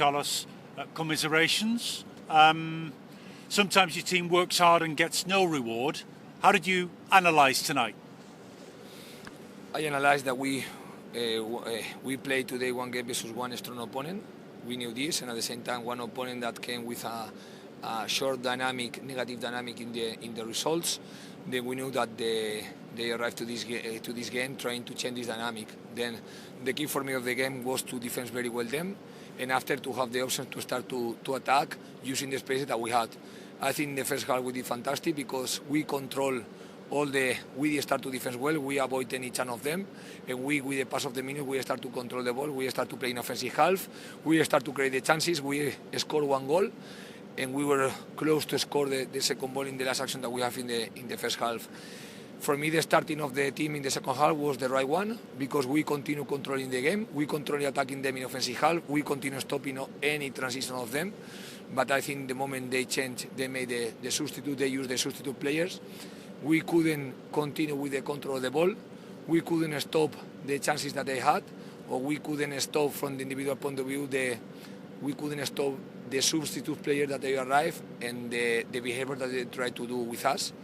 Carlos. Commiserations. Sometimes your team works hard and gets no reward. How did you analyse tonight? I analysed that we played today one game versus one strong opponent. We knew this, and at the same time, one opponent that came with a short dynamic, negative dynamic in the results. Then we knew that they arrived to this game trying to change this dynamic. Then the key for me of the game was to defend very well them, and after to have the option to start to attack using the spaces that we had. I think in the first half we did fantastic because we control we start to defend well, we avoid any chance of them, and with the pass of the minute, we start to control the ball, we start to play in offensive half, we start to create the chances, we score one goal, and we were close to score the second ball in the last action that we have in the first half. For me, the starting of the team in the second half was the right one because we continue controlling the game, we continue attacking them in offensive half, we continue stopping any transition of them, but I think the moment they changed, they made the substitute, they used the substitute players. We couldn't continue with the control of the ball. We couldn't stop the chances that they had, or we couldn't stop from the individual point of view. We couldn't stop the substitute player that they arrived and the behavior that they tried to do with us.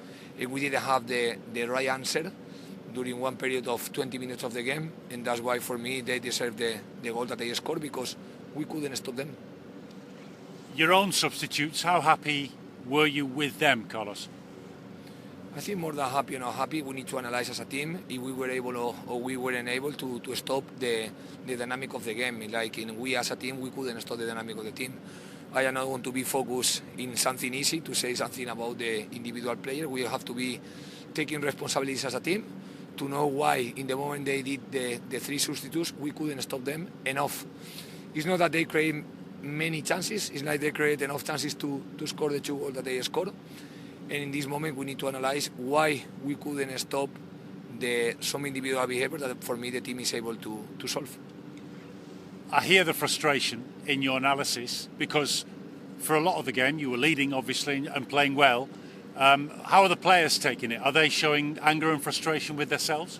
And we didn't have the right answer during one period of 20 minutes of the game, and that's why for me they deserve the goal that they scored because we couldn't stop them. Your own substitutes, how happy were you with them, Carlos? I think more than happy or not happy, we need to analyze as a team if we were able or we weren't able to stop the dynamic of the game. Like we as a team, we couldn't stop the dynamic of the team. I am not want to be focused in something easy to say something about the individual player. We have to be taking responsibilities as a team to know why in the moment they did the three substitutes, we couldn't stop them enough. It's not that they create many chances, it's like they create enough chances to score the two goals that they scored. And in this moment, we need to analyze why we couldn't stop some individual behavior that, for me, the team is able to solve. I hear the frustration in your analysis because for a lot of the game, you were leading, obviously, and playing well. How are the players taking it? Are they showing anger and frustration with themselves?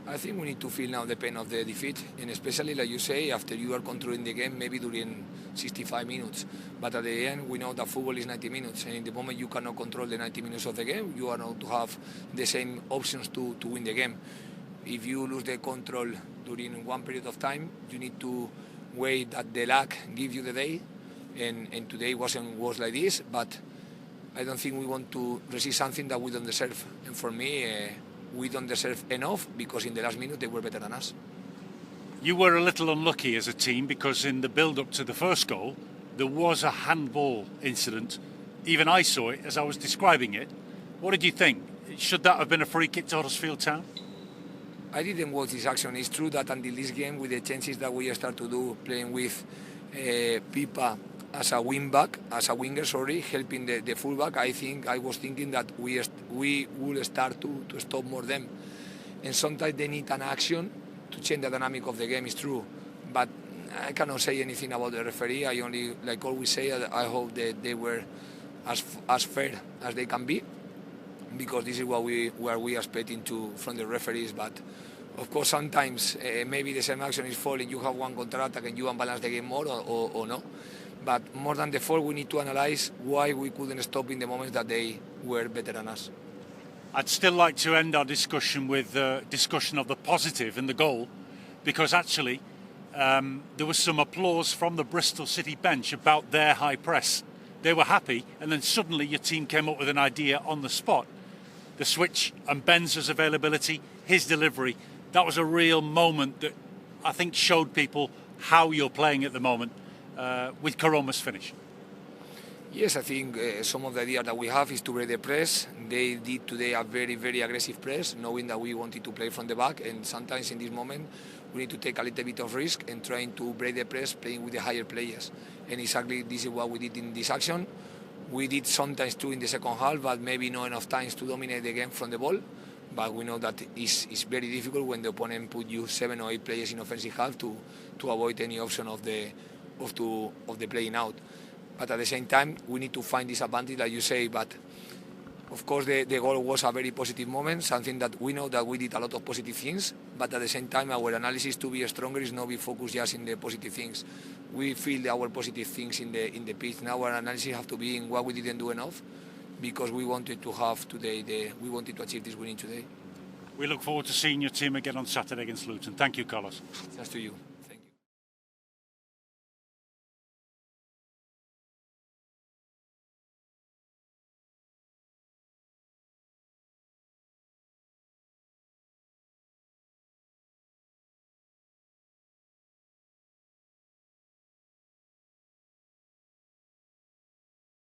I think we need to feel now the pain of the defeat, and especially, like you say, after you are controlling the game, maybe during 65 minutes. But at the end, we know that football is 90 minutes, and in the moment you cannot control the 90 minutes of the game, you are not to have the same options to win the game. If you lose the control during one period of time, you need to wait that the luck gives you the day, and today was like this, but I don't think we want to receive something that we don't deserve. And for me, we don't deserve enough because in the last minute they were better than us. You were a little unlucky as a team because in the build-up to the first goal, there was a handball incident. Even I saw it as I was describing it. What did you think? Should that have been a free kick to Huddersfield Town? I didn't watch this action. It's true that until this game, with the changes that we start to do, playing with Pipa as a winger, helping the fullback, I was thinking that we will start to stop more them. And sometimes they need an action to change the dynamic of the game, it's true. But I cannot say anything about the referee. I only, like always say, I hope that they were as fair as they can be, because this is what we are expecting from the referees. But of course, sometimes maybe the same action is falling, you have one counter-attack and you unbalance the game more or no. But more than the fall, we need to analyse why we couldn't stop in the moments that they were better than us. I'd still like to end our discussion with the discussion of the positive in the goal, because actually there was some applause from the Bristol City bench about their high press. They were happy, and then suddenly your team came up with an idea on the spot. The switch and Benz's availability, his delivery, that was a real moment that I think showed people how you're playing at the moment with Karoma's finish. Yes, I think some of the idea that we have is to break the press. They did today a very, very aggressive press, knowing that we wanted to play from the back, and sometimes in this moment we need to take a little bit of risk and trying to break the press, playing with the higher players. And exactly this is what we did in this action. We did sometimes too in the second half, but maybe not enough times to dominate the game from the ball. But we know that it's very difficult when the opponent put you 7 or 8 players in offensive half to avoid any option of the playing out. But at the same time, we need to find this advantage, like you say. But Of course, the goal was a very positive moment, something that we know that we did a lot of positive things, but at the same time, our analysis to be stronger is not be focused just in the positive things. We feel our positive things in the pitch. Now our analysis have to be in what we didn't do enough, because we wanted to have today, we wanted to achieve this winning today. We look forward to seeing your team again on Saturday against Luton. Thank you, Carlos. Thanks to you.